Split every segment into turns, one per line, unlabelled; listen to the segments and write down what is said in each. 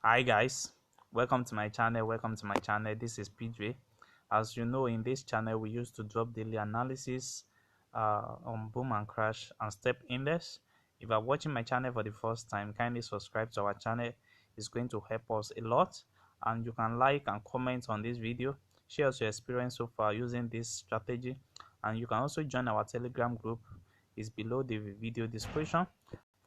Hi guys, welcome to my channel. This is PJ. As you know, in this channel we used to drop daily analysis on boom and crash and step index. If you are watching my channel for the first time, kindly subscribe to our channel. It's going to help us a lot, and you can like and comment on this video. Share your experience so far using this strategy, and you can also join our Telegram group. It's below the video description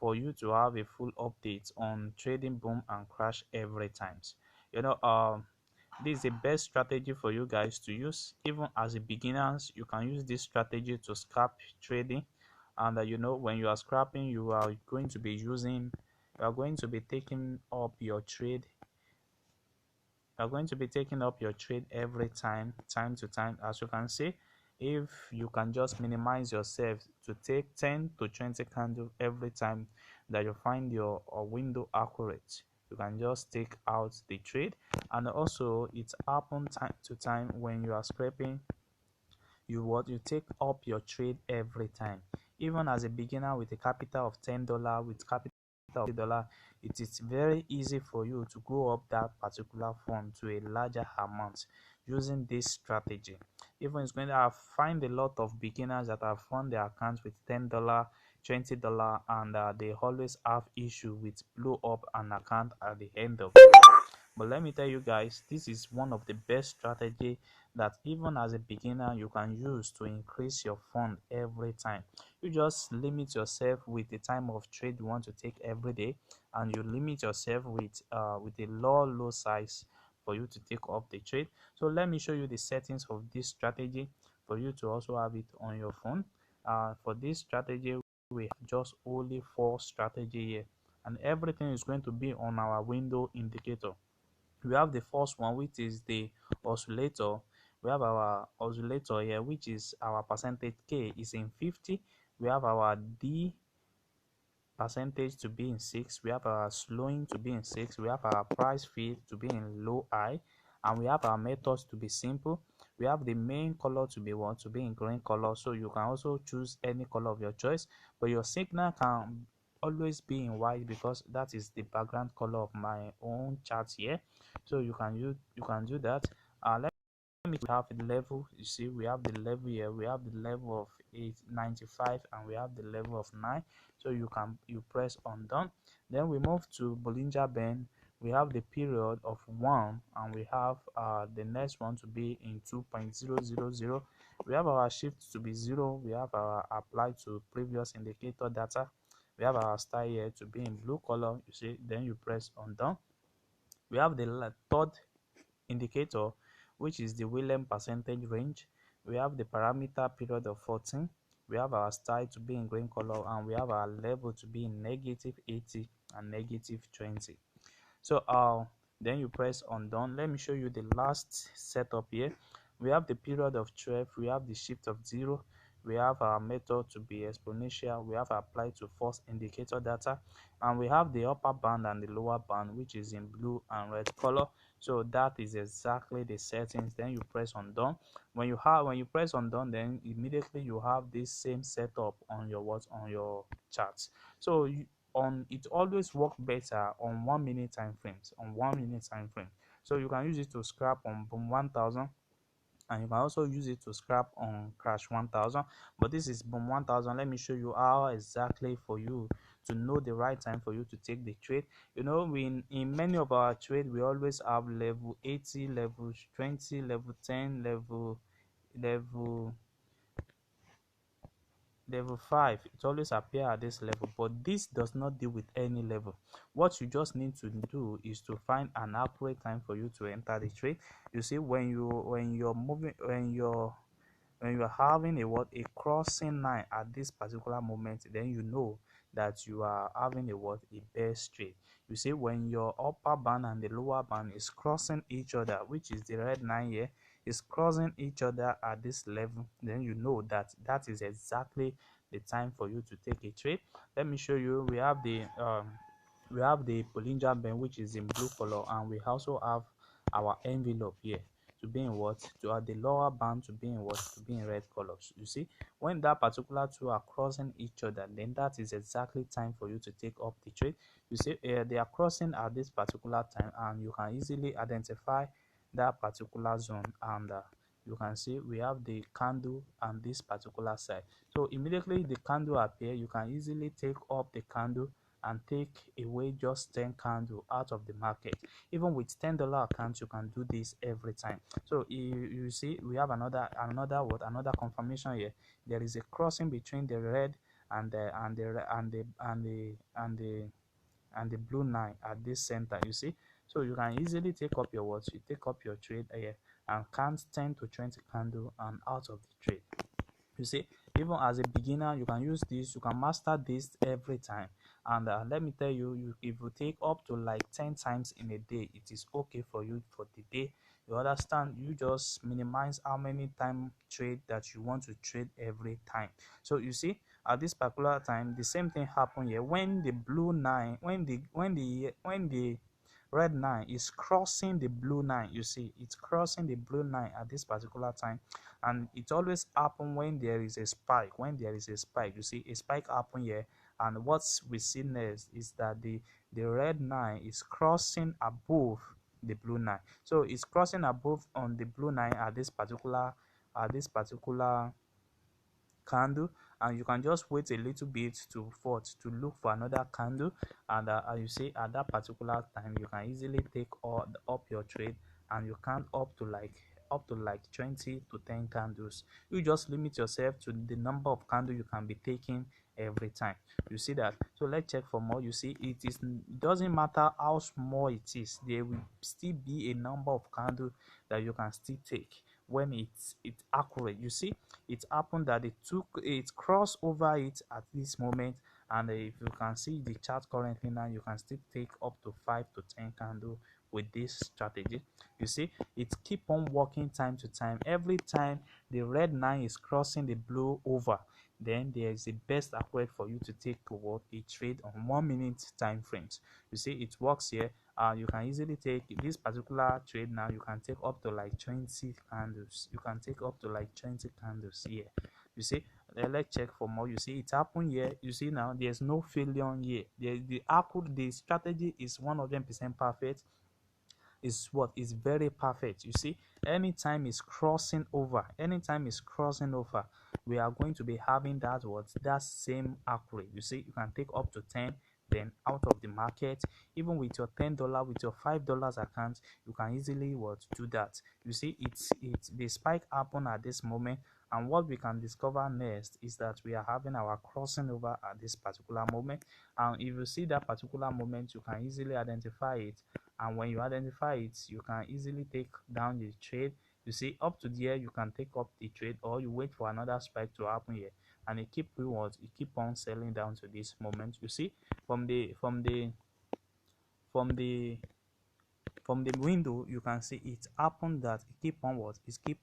for you to have a full update on trading boom and crash every times. This is the best strategy for you guys to use. Even as a beginners, you can use this strategy to scalp trading. And when you are scrapping, you are going to be taking up your trade. You are going to be taking up your trade every time to time. As you can see, if you can just minimize yourself to take 10 to 20 candles every time that you find your window accurate, you can just take out the trade. And also it happens time to time when you are scraping, you take up your trade every time. Even as a beginner with a capital of $10, with capital of $50, it is very easy for you to grow up that particular fund to a larger amount using this strategy. Even it's going to find a lot of beginners that have fund their accounts with $10, $20, and they always have issue with blow up an account at the end of it. But let me tell you guys, this is one of the best strategy that even as a beginner you can use to increase your fund every time. You just limit yourself with the time of trade you want to take every day, and you limit yourself with a low size for you to take up the trade. So let me show you the settings of this strategy for you to also have it on your phone. For this strategy, we have just only 4 strategy here, and everything is going to be on our window indicator. We have the first one, which is the oscillator. We have our oscillator here, which is our percentage K is in 50. We have our D percentage to be in 6. We have our slowing to be in 6. We have our price feed to be in low high, and we have our methods to be simple. We have the main color to be what to be in green color, so you can also choose any color of your choice, but your signal can always be in white because that is the background color of my own chart here. So you can do that. We have the level. You see, we have the level here. We have the level of 895, and we have the level of 9. So you press on done. Then we move to Bollinger Band. We have the period of 1, and we have the next one to be in 2.000. We have our shift to be 0. We have our apply to previous indicator data. We have our star here to be in blue color. You see, then you press on done. We have the third indicator, which is the William percentage range. We have the parameter period of 14. We have our style to be in green color, and we have our level to be in -80 and -20. So then you press on done. Let me show you the last setup here. We have the period of 12. We have the shift of 0. We have our method to be exponential. We have applied to false indicator data, and we have the upper band and the lower band, which is in blue and red color. So that is exactly the settings. Then you press on done. When you press on done, then immediately you have this same setup on your charts. So it always works better on 1 minute time frames, so you can use it to scrap on boom 1000, and you can also use it to scrap on crash 1000. But this is boom 1000. Let me show you how exactly for you to know the right time for you to take the trade. In many of our trade, we always have level 80, level 20, level 10, level level 5. It always appear at this level, but this does not deal with any level. What you just need to do is to find an accurate time for you to enter the trade. You see, when you're having a crossing line at this particular moment, then you know that you are having a best trade. You see, when your upper band and the lower band is crossing each other, which is the red line here, is crossing each other at this level, then you know that that is exactly the time for you to take a trade. Let me show you. We have the Bollinger Band, which is in blue color, and we also have our envelope here. to be in what, to the lower band to be in what, to be in red colors. You see, when that particular two are crossing each other, then that is exactly time for you to take up the trade. You see, they are crossing at this particular time, and you can easily identify that particular zone. And you can see we have the candle on this particular side. So immediately the candle appear, you can easily take up the candle and take away just 10 candle out of the market. Even with $10 account, you can do this every time. So you see, we have another confirmation here. There is a crossing between the red and the blue line at this center. You see, so you can easily take up your watch, you take up your trade here and count 10 to 20 candle and out of the trade. You see, even as a beginner, you can use this, you can master this every time. And let me tell you, if you take up to like 10 times in a day, it is okay for you for the day. You understand? You just minimize how many time trade that you want to trade every time. So you see, at this particular time, the same thing happened here. When the blue line, when the red line is crossing the blue line, you see, it's crossing the blue line at this particular time. And it always happen when there is a spike. You see a spike happen here, and what we see next is that the red line is crossing above the blue line. So it's crossing above on the blue line at this particular candle, and you can just wait a little bit to look for another candle. And as you see, at that particular time, you can easily take up your trade, and you count up to like 20 to 10 candles. You just limit yourself to the number of candles you can be taking every time. You see that? So let's check for more. You see, it doesn't matter how small it is, there will still be a number of candles that you can still take when it's accurate. You see, it happened that it crossed over it at this moment. And if you can see the chart currently now, you can still take up to 5 to 10 candle with this strategy. You see, it keep on working time to time. Every time the red line is crossing the blue over, then there is the best accurate for you to take a trade on 1 minute time frames. You see, it works here. You can easily take this particular trade now. You can take up to like 20 candles. You can take up to like 20 candles here. You see, let's check for more. You see, it happened here. You see, now there's no failure here. The strategy is 100% perfect. Is what is very perfect. You see, anytime is crossing over, we are going to be having that same accurate. You see, you can take up to 10, then out of the market. Even with your $10, with your $5 account, you can easily do that. You see, it's the spike happen at this moment. And what we can discover next is that we are having our crossing over at this particular moment. And if you see that particular moment, you can easily identify it. And when you identify it, you can easily take down the trade. You see, up to there, you can take up the trade, or you wait for another spike to happen here, and it keep on selling down to this moment. You see, from the window, you can see it happened that it keep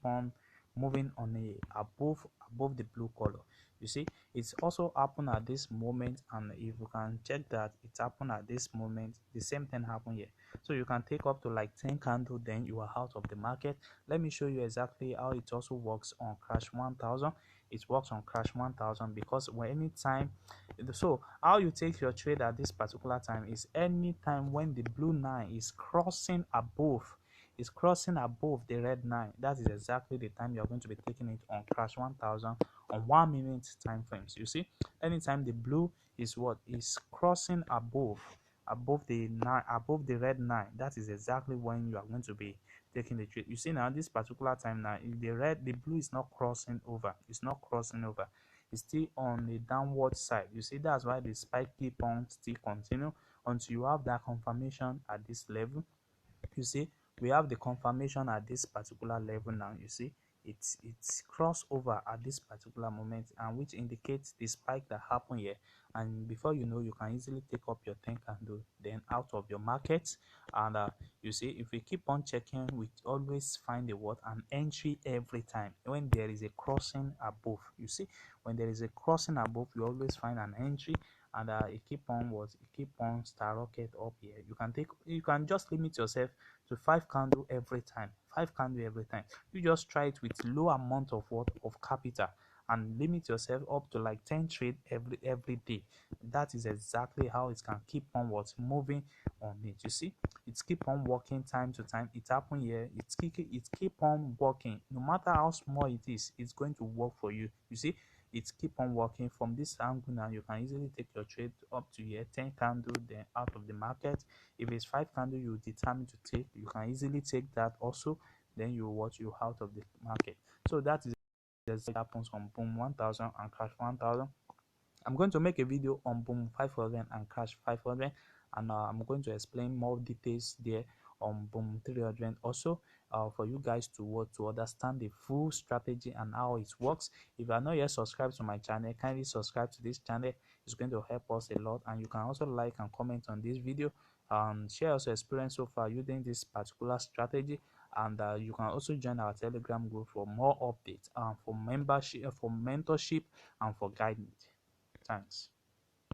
on moving on above the blue color. You see, it's also happened at this moment, and if you can check that it happened at this moment, the same thing happened here. So you can take up to like 10 candle, then you are out of the market. Let me show you exactly how it also works on crash 1000. It works on crash 1000 because anytime. So how you take your trade at this particular time is anytime when the blue line is crossing above the red line. That is exactly the time you're going to be taking it on crash 1000 on 1 minute time frames. You see, anytime the blue is crossing above the red line, that is exactly when you are going to be taking the trade. You see, now this particular time now, if the blue is not crossing over, it's still on the downward side. You see, that's why the spike keep on still continue until you have that confirmation at this level. You see, we have the confirmation at this particular level now. You see, it's crossover at this particular moment, and which indicates the spike that happened here. And before you know, you can easily take up your 10 candle, then out of your market. And you see, if we keep on checking, we always find an entry every time when there is a crossing above. You see, when there is a crossing above, you always find an entry. And it keep on skyrocket up here. You can just limit yourself to 5 candle every time. 5 candle every time. You just try it with low amount of what of capital, and limit yourself up to like 10 trade every day. That is exactly how it can keep on what moving on it. You see, it keep on working time to time. It happen here, it keep on working. No matter how small it is, it's going to work for you. You see, it keep on working from this angle. Now you can easily take your trade up to here, 10 candle, then out of the market. If it's 5 candle you determine to take, you can easily take that also, then you watch you out of the market. So that is exactly what happens on boom 1000 and crash 1000. I'm going to make a video on boom 500 and crash 500, and I'm going to explain more details there on boom 300 also, for you guys to what to understand the full strategy and how it works. If you are not yet subscribed to my channel, kindly subscribe to this channel. It's going to help us a lot, and you can also like and comment on this video and share your experience so far using this particular strategy. And you can also join our Telegram group for more updates, for membership, for mentorship, and for guidance. Thanks.